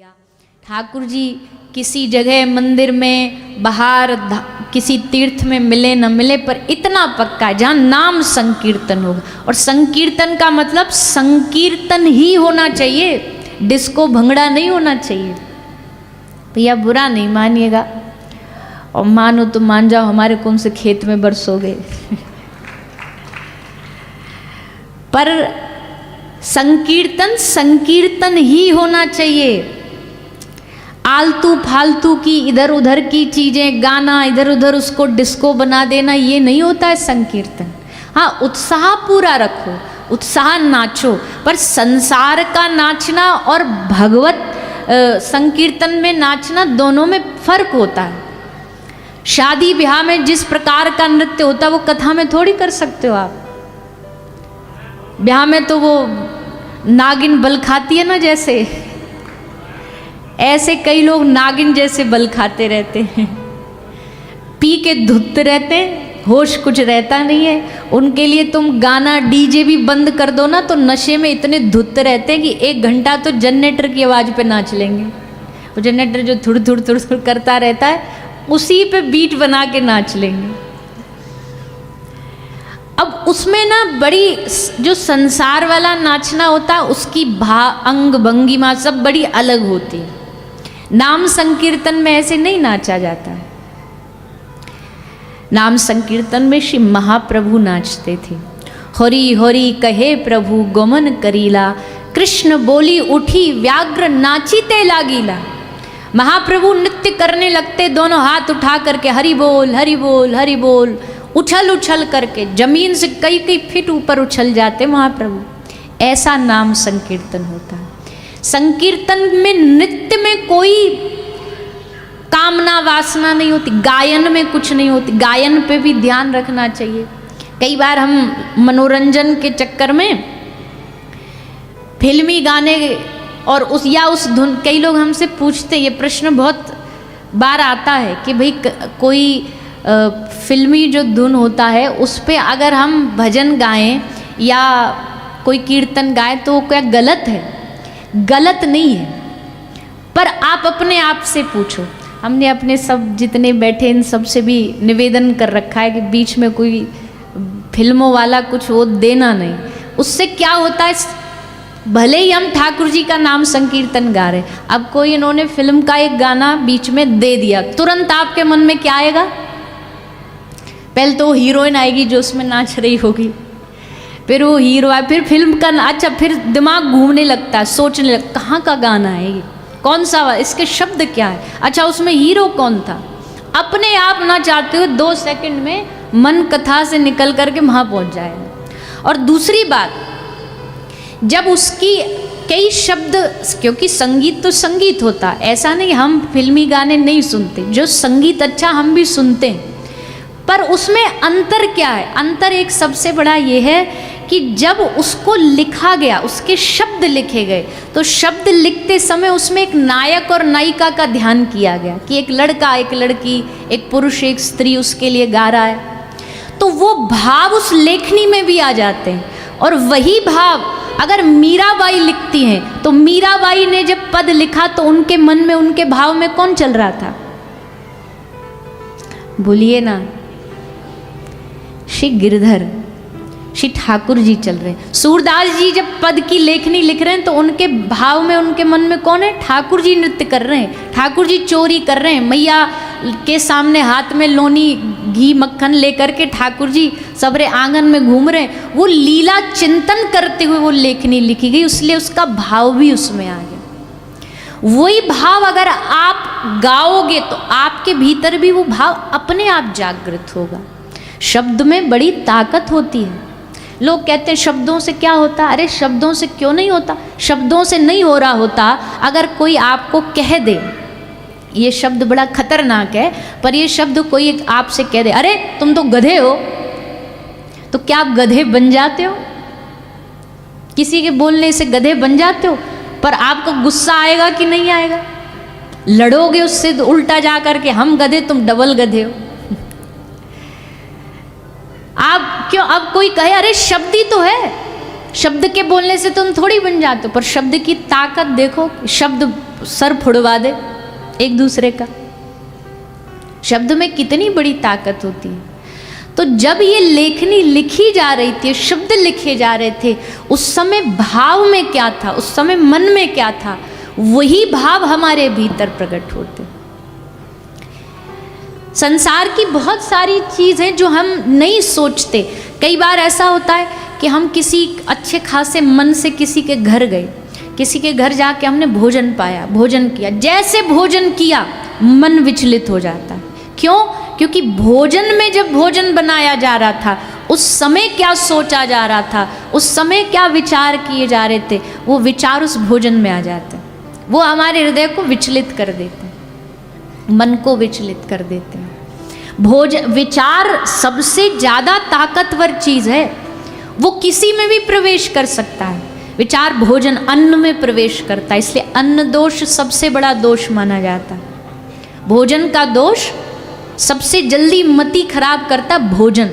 ठाकुर जी किसी जगह मंदिर में बाहर किसी तीर्थ में मिले न मिले, पर इतना पक्का है जहाँ नाम संकीर्तन होगा। और संकीर्तन का मतलब संकीर्तन ही होना चाहिए, डिस्को भंगड़ा नहीं होना चाहिए। भैया बुरा नहीं मानिएगा, और मानो तो मान जाओ, हमारे कौन से खेत में बरसोगे। पर संकीर्तन संकीर्तन ही होना चाहिए। आलतू फालतू की इधर उधर की चीजें गाना, इधर उधर उसको डिस्को बना देना, ये नहीं होता है संकीर्तन। हाँ, उत्साह पूरा रखो, उत्साह नाचो, पर संसार का नाचना और भगवत संकीर्तन में नाचना दोनों में फर्क होता है। शादी ब्याह में जिस प्रकार का नृत्य होता है वो कथा में थोड़ी कर सकते हो आप। ब्याह में तो वो नागिन बल खाती है ना, जैसे ऐसे कई लोग नागिन जैसे बल खाते रहते हैं, पी के धुत रहते हैं, होश कुछ रहता नहीं है। उनके लिए तुम गाना डीजे भी बंद कर दो ना, तो नशे में इतने धुत रहते हैं कि 1 घंटा तो जनरेटर की आवाज़ पे नाच लेंगे। वो जनरेटर जो थुड़ थुड़ थुड़ थुड़ करता रहता है, उसी पे बीट बना के नाच लेंगे। अब उसमें ना बड़ी जो संसार वाला नाचना होता है, उसकी अंग भंगिमा सब बड़ी अलग होती है। नाम संकीर्तन में ऐसे नहीं नाचा जाता है। नाम संकीर्तन में श्री महाप्रभु नाचते थे। हरि हरि कहे प्रभु गमन करीला, कृष्ण बोली उठी व्याघ्र नाचीते लागीला। महाप्रभु नृत्य करने लगते, दोनों हाथ उठा करके हरि बोल हरि बोल हरि बोल, उछल उछल करके जमीन से कई कई फीट ऊपर उछल जाते महाप्रभु। ऐसा नाम संकीर्तन होता है। संकीर्तन में नृत्य में कोई कामना वासना नहीं होती, गायन में कुछ नहीं होती। गायन पे भी ध्यान रखना चाहिए। कई बार हम मनोरंजन के चक्कर में फिल्मी गाने और उस धुन, कई लोग हमसे पूछते, ये प्रश्न बहुत बार आता है कि भाई कोई फिल्मी जो धुन होता है उस पे अगर हम भजन गाएं या कोई कीर्तन गाएं तो वो क्या गलत है? गलत नहीं है, पर आप अपने आप से पूछो। हमने अपने सब जितने बैठे इन सब से भी निवेदन कर रखा है कि बीच में कोई फिल्मों वाला कुछ वो देना नहीं। उससे क्या होता है, भले ही हम ठाकुर जी का नाम संकीर्तन गा रहे, अब कोई इन्होंने फिल्म का एक गाना बीच में दे दिया, तुरंत आपके मन में क्या आएगा? पहले तो वो हीरोइन आएगी जो उसमें नाच रही होगी, फिर वो हीरो आए, फिर फिल्म का अच्छा, फिर दिमाग घूमने लगता है, सोचने लगता कहाँ का गाना है ये, कौन सा, इसके शब्द क्या है, अच्छा उसमें हीरो कौन था। अपने आप ना चाहते हुए 2 सेकंड में मन कथा से निकल करके वहाँ पहुँच जाएगा। और दूसरी बात, जब उसकी कई शब्द, क्योंकि संगीत तो संगीत होता, ऐसा नहीं हम फिल्मी गाने नहीं सुनते, जो संगीत अच्छा हम भी सुनते हैं, पर उसमें अंतर क्या है? अंतर एक सबसे बड़ा ये है कि जब उसको लिखा गया, उसके शब्द लिखे गए, तो शब्द लिखते समय उसमें एक नायक और नायिका का ध्यान किया गया कि एक लड़का एक लड़की, एक पुरुष एक स्त्री उसके लिए गा रहा है, तो वो भाव उस लेखनी में भी आ जाते हैं। और वही भाव अगर मीराबाई लिखती हैं, तो मीराबाई ने जब पद लिखा तो उनके मन में, उनके भाव में कौन चल रहा था? बोलिए ना, श्री गिरधर, श्री ठाकुर जी चल रहे हैं। सूरदास जी जब पद की लेखनी लिख रहे हैं तो उनके भाव में, उनके मन में कौन है? ठाकुर जी नृत्य कर रहे हैं, ठाकुर जी चोरी कर रहे हैं, मैया के सामने हाथ में लोनी घी मक्खन लेकर के ठाकुर जी सबरे आंगन में घूम रहे हैं। वो लीला चिंतन करते हुए वो लेखनी लिखी गई, इसलिए उसका भाव भी उसमें आ गया। वही भाव अगर आप गाओगे तो आपके भीतर भी वो भाव अपने आप जागृत होगा। शब्द में बड़ी ताकत होती है। लोग कहते हैं शब्दों से क्या होता? अरे शब्दों से क्यों नहीं होता? शब्दों से नहीं हो रहा होता। अगर कोई आपको कह दे, ये शब्द बड़ा खतरनाक है, पर ये शब्द कोई आपसे कह दे, अरे तुम तो गधे हो, तो क्या आप गधे बन जाते हो? किसी के बोलने से गधे बन जाते हो? पर आपको गुस्सा आएगा कि नहीं आएगा? लड़ोगे उससे तो उल्टा जा करके, हम गधे तुम डबल गधे हो। आप क्यों, अब कोई कहे अरे शब्द ही तो है, शब्द के बोलने से तुम थोड़ी बन जाते हो, पर शब्द की ताकत देखो। शब्द सर फुड़वा दे एक दूसरे का। शब्द में कितनी बड़ी ताकत होती है। तो जब ये लेखनी लिखी जा रही थी, शब्द लिखे जा रहे थे, उस समय भाव में क्या था, उस समय मन में क्या था, वही भाव हमारे भीतर प्रकट होते। संसार की बहुत सारी चीज़ है जो हम नहीं सोचते। कई बार ऐसा होता है कि हम किसी अच्छे खासे मन से किसी के घर गए, किसी के घर जाके हमने भोजन पाया, भोजन किया, जैसे भोजन किया मन विचलित हो जाता है। क्यों? क्योंकि भोजन में जब भोजन बनाया जा रहा था, उस समय क्या सोचा जा रहा था, उस समय क्या विचार किए जा रहे थे, वो विचार उस भोजन में आ जाते हैं। वो हमारे हृदय को विचलित कर देते हैं, मन को विचलित कर देते हैं। विचार सबसे ज़्यादा ताकतवर चीज़ है, वो किसी में भी प्रवेश कर सकता है। विचार भोजन अन्न में प्रवेश करता है, इसलिए अन्न दोष सबसे बड़ा दोष माना जाता है। भोजन का दोष सबसे जल्दी मति खराब करता भोजन,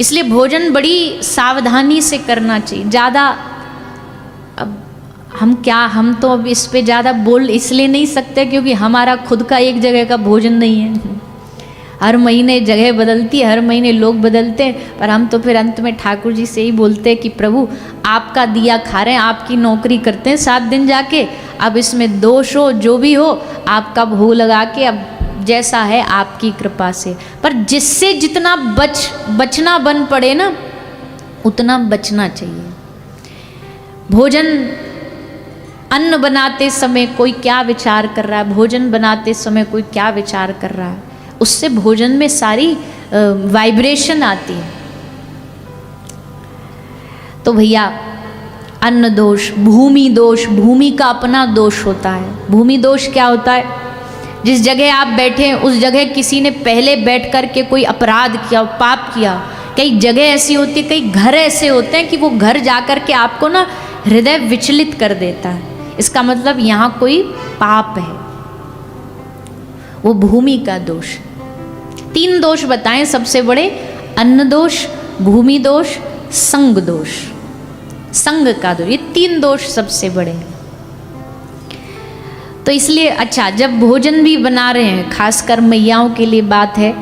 इसलिए भोजन बड़ी सावधानी से करना चाहिए। ज़्यादा अब हम तो अब इस पे ज़्यादा बोल इसलिए नहीं सकते क्योंकि हमारा खुद का एक जगह का भोजन नहीं है। हर महीने जगह बदलती है, हर महीने लोग बदलते हैं, पर हम तो फिर अंत में ठाकुर जी से ही बोलते हैं कि प्रभु आपका दिया खा रहे हैं, आपकी नौकरी करते हैं 7 दिन जाके, अब इसमें दोष हो जो भी हो आपका भोग लगा के, अब जैसा है आपकी कृपा से। पर जिससे जितना बचना बन पड़े ना, उतना बचना चाहिए। भोजन अन्न बनाते समय कोई क्या विचार कर रहा है, भोजन बनाते समय कोई क्या विचार कर रहा है, उससे भोजन में सारी वाइब्रेशन आती है। तो भैया अन्न दोष, भूमि दोष, भूमि का अपना दोष होता है। भूमि दोष क्या होता है? जिस जगह आप बैठे हैं उस जगह किसी ने पहले बैठ कर के कोई अपराध किया, पाप किया। कई जगह ऐसी होती है, कई घर ऐसे होते हैं कि वो घर जा कर के आपको ना हृदय विचलित कर देता है। इसका मतलब यहाँ कोई पाप है, वो भूमि का दोष। 3 दोष बताएं सबसे बड़े: अन्न दोष, भूमि दोष, संग दोष, संग का दोष। ये 3 दोष सबसे बड़े हैं। तो इसलिए अच्छा, जब भोजन भी बना रहे हैं, खासकर मैयाओं के लिए बात है,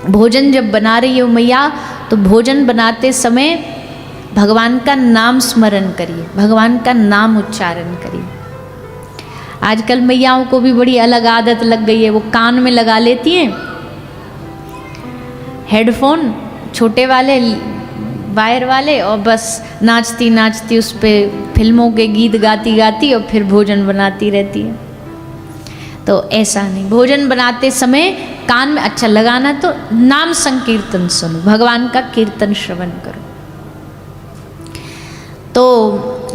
भोजन जब बना रही हो मैया, तो भोजन बनाते समय भगवान का नाम स्मरण करिए, भगवान का नाम उच्चारण करिए। आजकल मैयाओं को भी बड़ी अलग आदत लग गई है, वो कान में लगा लेती हैं हेडफोन छोटे वाले वायर वाले, और बस नाचती नाचती उस पर फिल्मों के गीत गाती गाती और फिर भोजन बनाती रहती है। तो ऐसा नहीं, भोजन बनाते समय कान में अच्छा लगाना तो नाम संकीर्तन सुनो, भगवान का कीर्तन श्रवण करो। तो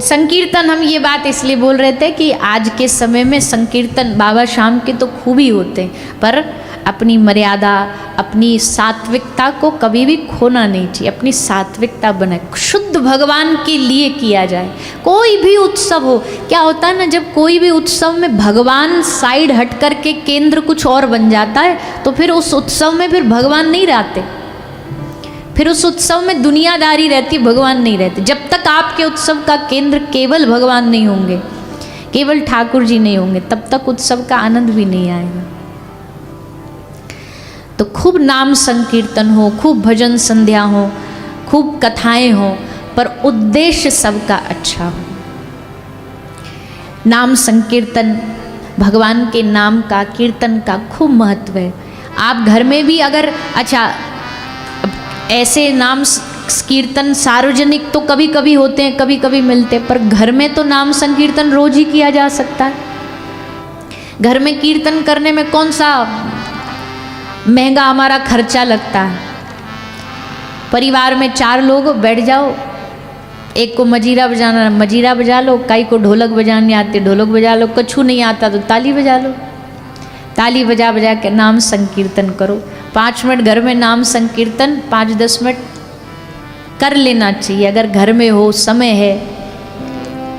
संकीर्तन, हम ये बात इसलिए बोल रहे थे कि आज के समय में संकीर्तन बाबा श्याम के तो खूब ही होते हैं, पर अपनी मर्यादा, अपनी सात्विकता को कभी भी खोना नहीं चाहिए। अपनी सात्विकता बनाए, शुद्ध भगवान के लिए किया जाए। कोई भी उत्सव हो, क्या होता है ना, जब कोई भी उत्सव में भगवान साइड हट कर के केंद्र कुछ और बन जाता है, तो फिर उस उत्सव में फिर भगवान नहीं रहते, फिर उस उत्सव में दुनियादारी रहती, भगवान नहीं रहते। जब तक आपके उत्सव का केंद्र केवल भगवान नहीं होंगे, केवल ठाकुर जी नहीं होंगे, तब तक उत्सव का आनंद भी नहीं आएगा। तो खूब नाम संकीर्तन हो, खूब भजन संध्या हो, खूब कथाएं हो, पर उद्देश्य सबका अच्छा हो। नाम संकीर्तन, भगवान के नाम का, कीर्तन का खूब महत्व है। आप घर में भी अगर अच्छा, ऐसे नाम कीर्तन सार्वजनिक तो कभी कभी होते हैं, कभी कभी मिलते हैं, पर घर में तो नाम संकीर्तन रोज ही किया जा सकता है। घर में कीर्तन करने में कौन सा महंगा हमारा खर्चा लगता है। परिवार में 4 लोग बैठ जाओ, एक को मजीरा बजाना, मजीरा बजा लो, कई को ढोलक बजाने आते ढोलक बजा लो, कछु नहीं आता तो ताली बजा लो, ताली बजा बजा के नाम संकीर्तन करो। 5 मिनट घर में नाम संकीर्तन 5-10 मिनट कर लेना चाहिए। अगर घर में हो, समय है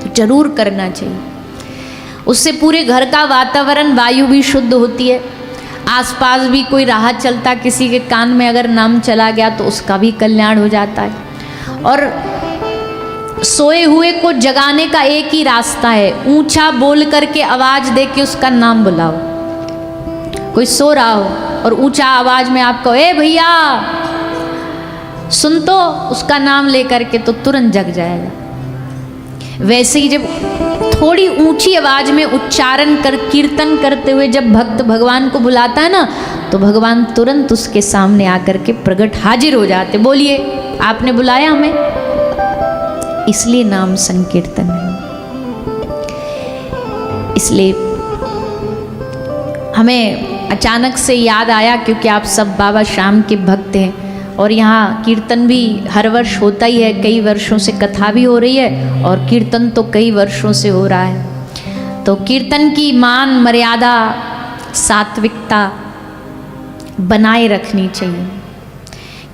तो जरूर करना चाहिए। उससे पूरे घर का वातावरण, वायु भी शुद्ध होती है। आसपास भी कोई राह चलता, किसी के कान में अगर नाम चला गया तो उसका भी कल्याण हो जाता है। और सोए हुए को जगाने का एक ही रास्ता है, ऊंचा बोल करके आवाज दे के उसका नाम बुलाओ। कोई सो रहा हो और ऊंचा आवाज में आप कहो, ए भैया सुन तो, उसका नाम लेकर के तो तुरंत जग जाएगा। वैसे ही जब थोड़ी ऊंची आवाज में उच्चारण कर कीर्तन करते हुए जब भक्त भगवान को बुलाता है ना, तो भगवान तुरंत उसके सामने आकर के प्रकट हाजिर हो जाते। बोलिए, आपने बुलाया हमें, इसलिए नाम संकीर्तन है। इसलिए हमें अचानक से याद आया, क्योंकि आप सब बाबा श्याम के भक्त हैं और यहाँ कीर्तन भी हर वर्ष होता ही है, कई वर्षों से कथा भी हो रही है और कीर्तन तो कई वर्षों से हो रहा है। तो कीर्तन की मान मर्यादा, सात्विकता बनाए रखनी चाहिए।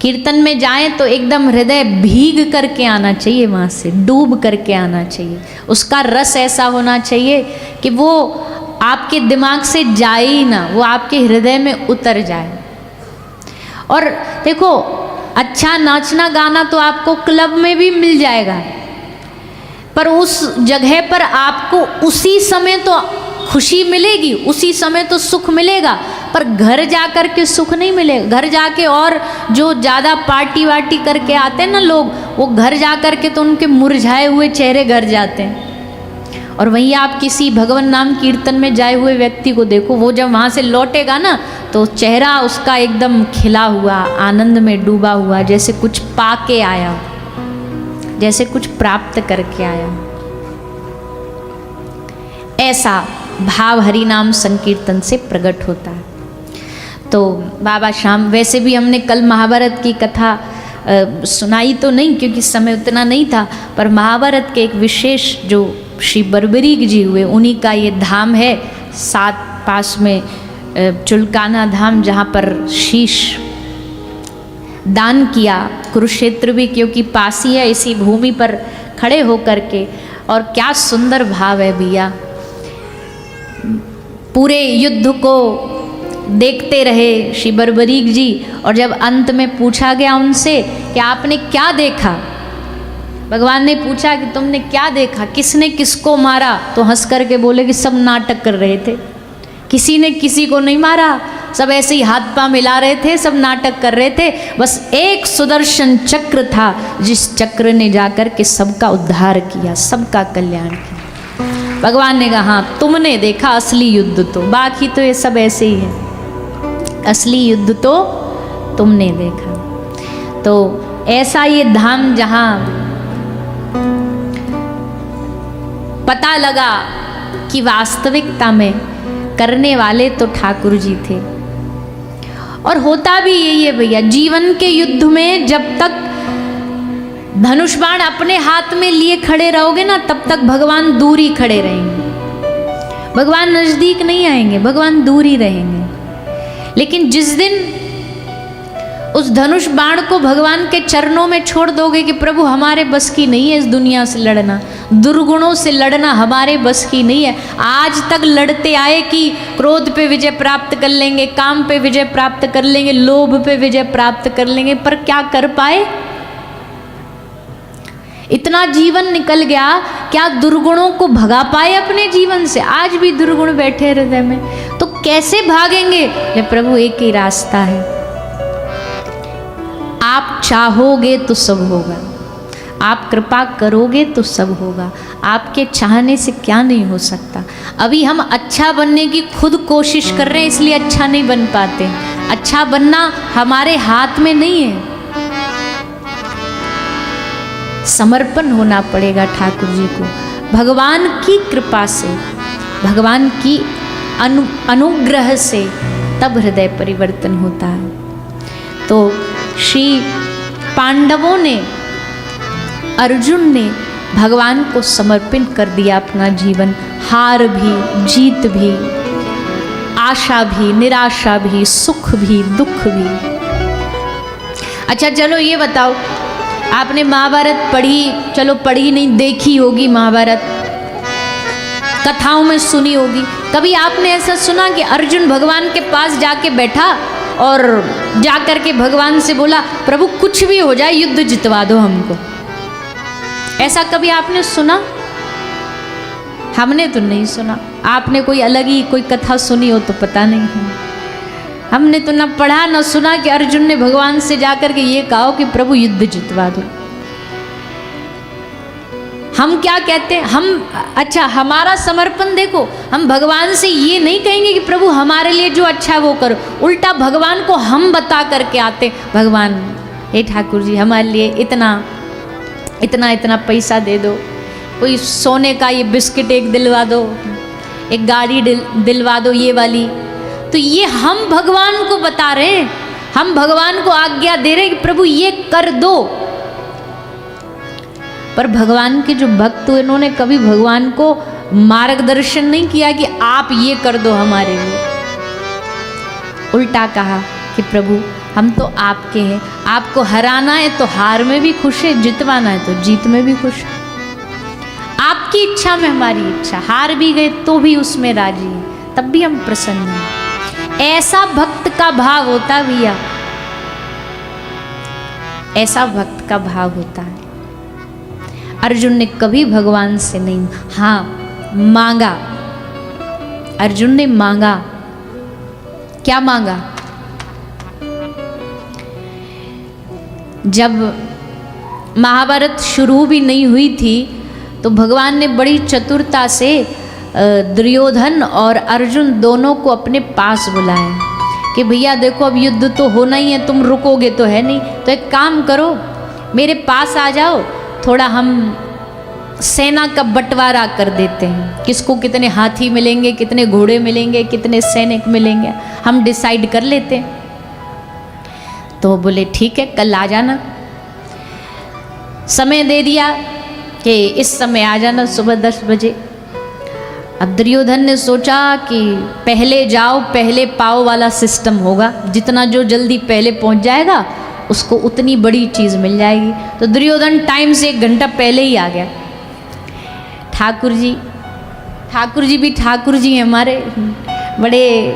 कीर्तन में जाएं तो एकदम हृदय भीग करके आना चाहिए, वहाँ से डूब करके आना चाहिए। उसका रस ऐसा होना चाहिए कि वो आपके दिमाग से जाए ही ना, वो आपके हृदय में उतर जाए। और देखो, अच्छा नाचना गाना तो आपको क्लब में भी मिल जाएगा, पर उस जगह पर आपको उसी समय तो खुशी मिलेगी, उसी समय तो सुख मिलेगा, पर घर जाकर के सुख नहीं मिलेगा। घर जाके, और जो ज़्यादा पार्टी वार्टी करके आते हैं ना लोग, वो घर जाकर के तो उनके मुरझाए हुए चेहरे घर जाते हैं। और वहीं आप किसी भगवान नाम कीर्तन में जाए हुए व्यक्ति को देखो, वो जब वहाँ से लौटेगा ना, तो चेहरा उसका एकदम खिला हुआ, आनंद में डूबा हुआ, जैसे कुछ पाके आया, जैसे कुछ प्राप्त करके आया। ऐसा भाव हरि नाम संकीर्तन से प्रकट होता है। तो बाबा श्याम, वैसे भी हमने कल महाभारत की कथा सुनाई तो नहीं, क्योंकि समय उतना नहीं था, पर महाभारत के एक विशेष जो श्री बर्बरीक जी हुए, उन्हीं का ये धाम है, साथ पास में चुलकाना धाम, जहाँ पर शीश दान किया। कुरुक्षेत्र भी क्योंकि पास ही है, इसी भूमि पर खड़े होकर के, और क्या सुंदर भाव है भैया। पूरे युद्ध को देखते रहे श्री बर्बरीक जी, और जब अंत में पूछा गया उनसे कि आपने क्या देखा, भगवान ने पूछा कि तुमने क्या देखा, किसने किसको मारा, तो हंस करके बोले कि सब नाटक कर रहे थे, किसी ने किसी को नहीं मारा, सब ऐसे ही हाथ पांव मिला रहे थे, सब नाटक कर रहे थे। बस एक सुदर्शन चक्र था, जिस चक्र ने जाकर के सबका उद्धार किया, सबका कल्याण किया। भगवान ने कहा, हाँ तुमने देखा असली युद्ध, तो बाकी तो ये सब ऐसे ही है, असली युद्ध तो तुमने देखा। तो ऐसा ये धाम जहाँ पता लगा कि वास्तविकता में करने वाले तो ठाकुर जी थे। और होता भी यही है भैया, जीवन के युद्ध में जब तक धनुष बाण अपने हाथ में लिए खड़े रहोगे ना, तब तक भगवान दूर ही खड़े रहेंगे, भगवान नजदीक नहीं आएंगे, भगवान दूर ही रहेंगे। लेकिन जिस दिन उस धनुष बाण को भगवान के चरणों में छोड़ दोगे कि प्रभु हमारे बस की नहीं है इस दुनिया से लड़ना, दुर्गुणों से लड़ना हमारे बस की नहीं है। आज तक लड़ते आए कि क्रोध पे विजय प्राप्त कर लेंगे, काम पे विजय प्राप्त कर लेंगे, लोभ पे विजय प्राप्त कर लेंगे, पर क्या कर पाए? इतना जीवन निकल गया, क्या दुर्गुणों को भगा पाए अपने जीवन से? आज भी दुर्गुण बैठे हृदय में, तो कैसे भागेंगे? ये प्रभु एक ही रास्ता है, आप चाहोगे तो सब होगा, आप कृपा करोगे तो सब होगा। आपके चाहने से क्या नहीं हो सकता। अभी हम अच्छा बनने की खुद कोशिश कर रहे हैं, इसलिए अच्छा नहीं बन पाते। अच्छा बनना हमारे हाथ में नहीं है, समर्पण होना पड़ेगा ठाकुर जी को। भगवान की कृपा से, भगवान की अनुग्रह से तब हृदय परिवर्तन होता है। तो श्री पांडवों ने, अर्जुन ने भगवान को समर्पित कर दिया अपना जीवन, हार भी, जीत भी, आशा भी, निराशा भी, सुख भी, दुख भी। अच्छा चलो ये बताओ, आपने महाभारत पढ़ी, चलो पढ़ी नहीं, देखी होगी महाभारत, कथाओं में सुनी होगी। कभी आपने ऐसा सुना कि अर्जुन भगवान के पास जाके बैठा और जाकर के भगवान से बोला, प्रभु कुछ भी हो जाए युद्ध जितवा दो हमको? ऐसा कभी आपने सुना? हमने तो नहीं सुना। आपने कोई अलग ही कोई कथा सुनी हो तो पता नहीं है। हमने तो ना पढ़ा ना सुना कि अर्जुन ने भगवान से जाकर के ये कहा कि प्रभु युद्ध जितवा दो। हम क्या कहते हैं? हम अच्छा हमारा समर्पण देखो, हम भगवान से ये नहीं कहेंगे कि प्रभु हमारे लिए जो अच्छा है वो करो। उल्टा भगवान को हम बता करके आते, भगवान हे ठाकुर जी हमारे लिए इतना इतना इतना पैसा दे दो, कोई सोने का ये बिस्किट एक दिलवा दो, एक गाड़ी दिलवा दो ये वाली। तो ये हम भगवान को बता रहे हैं, हम भगवान को आज्ञा दे रहे हैं कि प्रभु ये कर दो। पर भगवान के जो भक्त हुए इन्होंने कभी भगवान को मार्गदर्शन नहीं किया कि आप ये कर दो हमारे लिए। उल्टा कहा कि प्रभु हम तो आपके हैं, आपको हराना है तो हार में भी खुश है, जितवाना है तो जीत में भी खुश है। आपकी इच्छा में हमारी इच्छा, हार भी गए तो भी उसमें राजी है, तब भी हम प्रसन्न हैं। ऐसा भक्त का भाव होता है भैया, ऐसा भक्त का भाव होता है। अर्जुन ने कभी भगवान से नहीं, हाँ मांगा, अर्जुन ने मांगा। क्या मांगा? जब महाभारत शुरू भी नहीं हुई थी तो भगवान ने बड़ी चतुरता से दुर्योधन और अर्जुन दोनों को अपने पास बुलाया कि भैया देखो अब युद्ध तो होना ही है, तुम रुकोगे तो है नहीं, तो एक काम करो मेरे पास आ जाओ, थोड़ा हम सेना का बंटवारा कर देते हैं, किसको कितने हाथी मिलेंगे, कितने घोड़े मिलेंगे, कितने सैनिक मिलेंगे, हम डिसाइड कर लेते हैं। तो बोले ठीक है कल आ जाना। समय दे दिया कि इस समय आ जाना सुबह 10 बजे। अब दुर्योधन ने सोचा कि पहले जाओ पहले पाओ वाला सिस्टम होगा, जितना जो जल्दी पहले पहुंच जाएगा उसको उतनी बड़ी चीज़ मिल जाएगी। तो दुर्योधन टाइम से 1 घंटा पहले ही आ गया। ठाकुर जी भी ठाकुर जी हैं हमारे, बड़े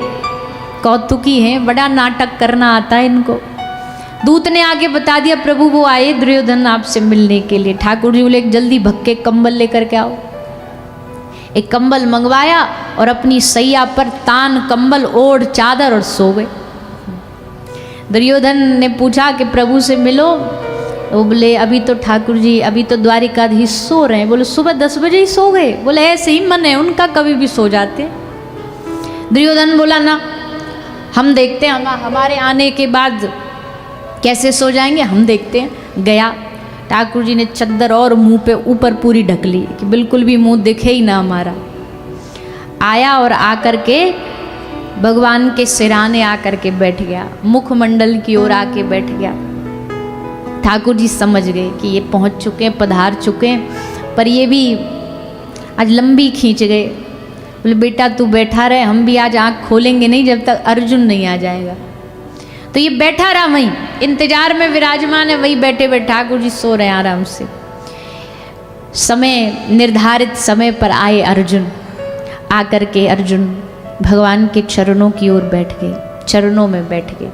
कौतुकी हैं, बड़ा नाटक करना आता है इनको। दूत ने आके बता दिया प्रभु वो आए दुर्योधन आपसे मिलने के लिए। ठाकुर जी बोले जल्दी भक्के कंबल लेकर के आओ। एक कंबल मंगवाया और अपनी सैया पर तान कंबल ओढ़ चादर और सो गए। दुर्योधन ने पूछा कि प्रभु से मिलो, वो बोले अभी तो ठाकुर जी अभी तो द्वारिकाधीश सो रहे हैं। बोले सुबह 10 बजे ही सो गए? बोले ऐसे ही मन है उनका, कभी भी सो जाते। दुर्योधन बोला ना हम देखते हैं हमारे आने के बाद कैसे सो जाएंगे, हम देखते हैं। गया ठाकुर जी ने चद्दर और मुंह पे ऊपर पूरी ढक ली कि बिल्कुल भी मुंह दिखे ही ना हमारा। आया और आकर के भगवान के सिराने आकर के बैठ गया, मुखमंडल की ओर आके बैठ गया। ठाकुर जी समझ गए कि ये पहुंच चुके हैं, पधार चुके हैं, पर ये भी आज लंबी खींच गए। बोले बेटा तू बैठा रहे, हम भी आज आँख खोलेंगे नहीं जब तक अर्जुन नहीं आ जाएगा। तो ये बैठा रहा वहीं इंतजार में विराजमान है, वहीं बैठे बैठे ठाकुर जी सो रहे हैं आराम से। समय निर्धारित समय पर आए अर्जुन। आकर के अर्जुन भगवान के चरणों की ओर बैठ गए, चरणों में बैठ गए।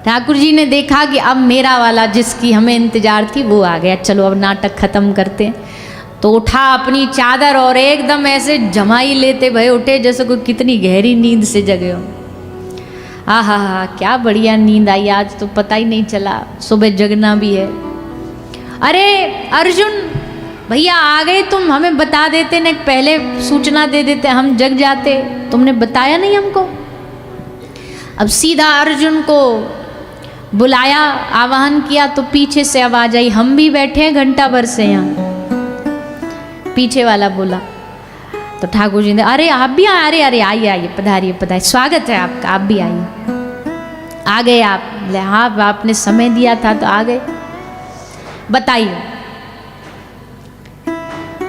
ठाकुर जी ने देखा कि अब मेरा वाला जिसकी हमें इंतजार थी वो आ गया, चलो अब नाटक खत्म करते हैं। तो उठा अपनी चादर और एकदम ऐसे जमाई लेते भय उठे जैसे कोई कितनी गहरी नींद से जगे हो। आहा हा क्या बढ़िया नींद आई, आज तो पता ही नहीं चला, सुबह जगना भी है। अरे अर्जुन भैया आ गए तुम, हमें बता देते न, पहले सूचना दे देते, हम जग जाते, तुमने बताया नहीं हमको। अब सीधा अर्जुन को बुलाया, आवाहन किया तो पीछे से आवाज आई, हम भी बैठे हैं घंटा भर से यहाँ। पीछे वाला बोला तो ठाकुर जी ने अरे आप भी आए, अरे अरे आइए आइए पधारिए पधारिए, स्वागत है आपका, आप भी आइए। आ गए आप? बोले हाँ आपने समय दिया था तो आ गए। बताइए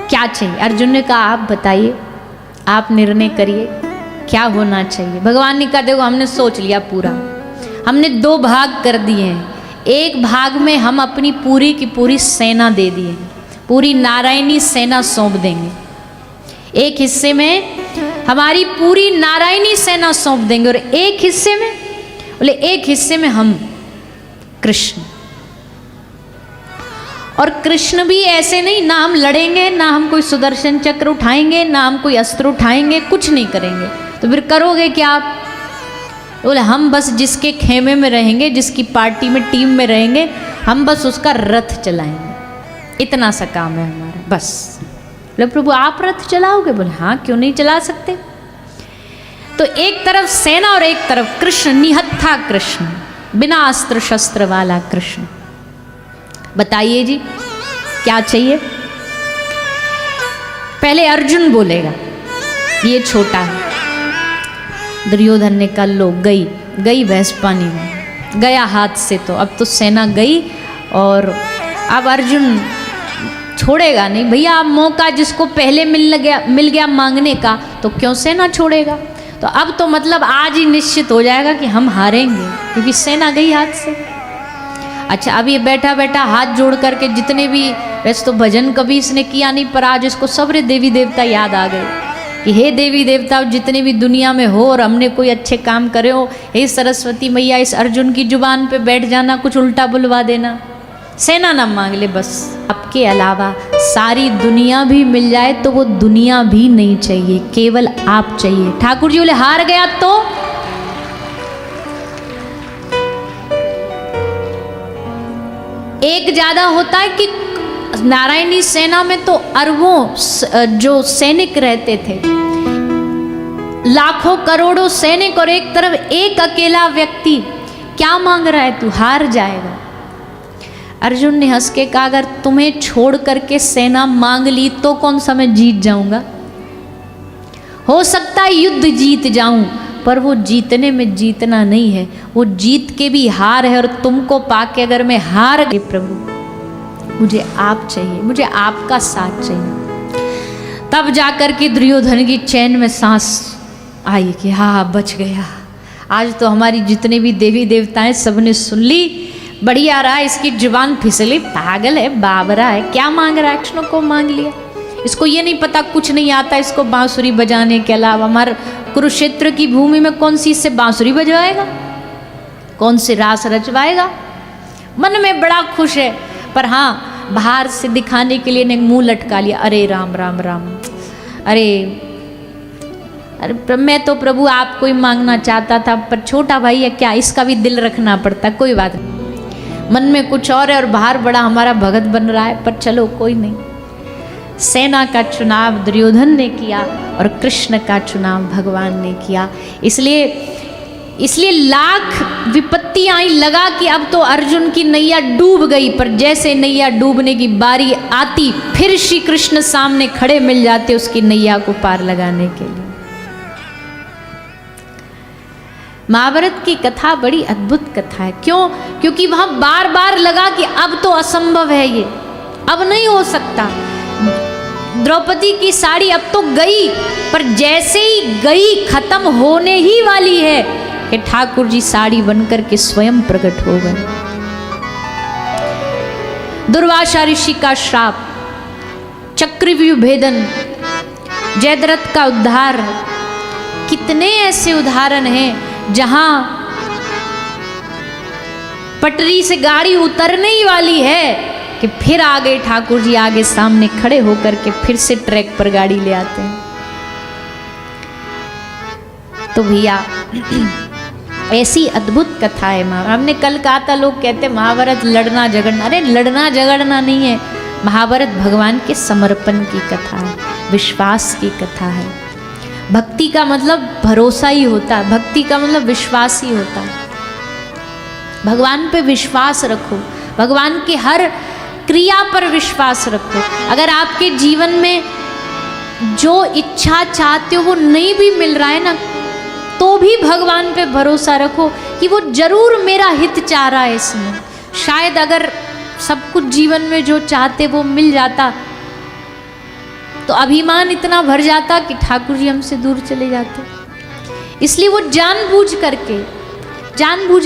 क्या चाहिए? अर्जुन ने कहा आप बताइए, आप निर्णय करिए क्या होना चाहिए। भगवान ने कहा देखो हमने सोच लिया पूरा, हमने 2 भाग कर दिए हैं। एक भाग में हम अपनी पूरी की पूरी सेना दे दिए, पूरी नारायणी सेना सौंप देंगे। एक हिस्से में हमारी पूरी नारायणी सेना सौंप देंगे और एक हिस्से में, बोले एक हिस्से में हम कृष्ण, और कृष्ण भी ऐसे नहीं, ना हम लड़ेंगे, ना हम कोई सुदर्शन चक्र उठाएंगे, ना हम कोई अस्त्र उठाएंगे, कुछ नहीं करेंगे। तो फिर करोगे क्या आप? बोले हम बस जिसके खेमे में रहेंगे, जिसकी पार्टी में, टीम में रहेंगे, हम बस उसका रथ चलाएंगे, इतना सा काम है हमारा बस। बोले प्रभु आप रथ चलाओगे? बोले हाँ, क्यों नहीं चला सकते। तो एक तरफ सेना और एक तरफ कृष्ण, निहत्था कृष्ण, बिना अस्त्र शस्त्र वाला कृष्ण। बताइए जी क्या चाहिए? पहले अर्जुन बोलेगा, ये छोटा है। दुर्योधन ने कहा लो गई भैंस पानी में, गया हाथ से। तो अब तो सेना गई और अब अर्जुन छोड़ेगा नहीं भैया। अब मौका जिसको पहले मिल गया मांगने का, तो क्यों सेना छोड़ेगा। तो अब तो मतलब आज ही निश्चित हो जाएगा कि हम हारेंगे, क्योंकि सेना गई हाथ से। अच्छा, अब ये बैठा बैठा हाथ जोड़ करके जितने भी, वैसे तो भजन कभी इसने किया नहीं, पर आज इसको सबरे देवी देवता याद आ गए कि हे देवी देवता जितने भी दुनिया में हो और हमने कोई अच्छे काम करे हो, हे सरस्वती मैया इस अर्जुन की जुबान पे बैठ जाना, कुछ उल्टा बुलवा देना, सेना ना मांग ले बस। आपके अलावा सारी दुनिया भी मिल जाए तो वो दुनिया भी नहीं चाहिए, केवल आप चाहिए। ठाकुर जी बोले हार गया तो एक ज्यादा होता है कि नारायणी सेना में तो अरबों जो सैनिक रहते थे, लाखों करोड़ों सैनिक, और एक तरफ एक अकेला व्यक्ति। क्या मांग रहा है तू? हार जाएगा। अर्जुन ने हंस के कहा अगर तुम्हें छोड़ करके सेना मांग ली तो कौन सा मैं जीत जाऊंगा? हो सकता है युद्ध जीत जाऊं, पर वो जीतने में जीतना नहीं है, वो जीत के भी हार है। और तुमको पाके अगर मैं हार गई प्रभु, मुझे आप चाहिए, मुझे आपका साथ चाहिए। तब जाकर के दुर्योधन की चैन में सांस आई कि हाँ बच गया। आज तो हमारी जितने भी देवी देवताएं सबने सुन ली, बढ़िया रहा, इसकी जुबान फिसली, पागल है, बाबरा है, क्या मांग रहा है, कृष्ण को मांग लिया। इसको ये नहीं पता कुछ नहीं आता इसको बांसुरी बजाने के अलावा। हमारे कुरुक्षेत्र की भूमि में कौन सी इससे बांसुरी बजवाएगा, कौन से रास रचवाएगा। मन में बड़ा खुश है, पर हाँ बाहर से दिखाने के लिए ने मुंह लटका लिया, अरे राम राम राम, अरे मैं तो प्रभु आपको ही मांगना चाहता था, पर छोटा भाई है क्या, इसका भी दिल रखना पड़ता, कोई बात नहीं। मन में कुछ और है और बाहर बड़ा हमारा भगत बन रहा है, पर चलो कोई नहीं। सेना का चुनाव दुर्योधन ने किया और कृष्ण का चुनाव भगवान ने किया। इसलिए लाख विपत्ति आई, लगा कि अब तो अर्जुन की नैया डूब गई, पर जैसे नैया डूबने की बारी आती, फिर श्री कृष्ण सामने खड़े मिल जाते उसकी नैया को पार लगाने के लिए। महाभारत की कथा बड़ी अद्भुत कथा है। क्यों? क्योंकि वहां बार बार लगा कि अब तो असंभव है, ये अब नहीं हो सकता। द्रौपदी की साड़ी अब तो गई, पर जैसे ही गई खत्म होने ही वाली है कि ठाकुर जी साड़ी बनकर के स्वयं प्रकट हो गए। दुर्वासा ऋषि का श्राप, चक्रव्यूह भेदन, जयद्रथ का उद्धार, कितने ऐसे उदाहरण हैं जहां पटरी से गाड़ी उतरने ही वाली है कि फिर आ गए ठाकुर जी, आगे सामने खड़े होकर के फिर से ट्रैक पर गाड़ी ले आते हैं। तो भैया ऐसी अद्भुत कथा है महाभारत। हमने कल कहा था, लोग कहते महाभारत लड़ना झगड़ना, अरे लड़ना झगड़ना नहीं है, महाभारत भगवान के समर्पण की कथा है, विश्वास की कथा है। भक्ति का मतलब भरोसा ही होता है, भक्ति का मतलब विश्वास ही होता है। भगवान पे विश्वास रखो, भगवान की हर क्रिया पर विश्वास रखो। अगर आपके जीवन में जो इच्छा चाहते हो वो नहीं भी मिल रहा है ना, तो भी भगवान पे भरोसा रखो कि वो जरूर मेरा हित चाह रहा है इसमें। शायद अगर सब कुछ जीवन में जो चाहते वो मिल जाता तो अभिमान इतना भर जाता कि ठाकुर जी हमसे दूर चले जाते। इसलिए वो जानबूझ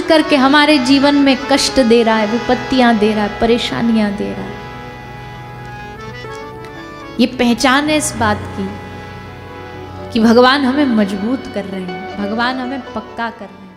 करके हमारे जीवन में कष्ट दे रहा है, विपत्तियां दे रहा है, परेशानियां दे रहा है। ये पहचान है इस बात की कि भगवान हमें मजबूत कर रहे हैं, भगवान हमें पक्का कर रहे हैं।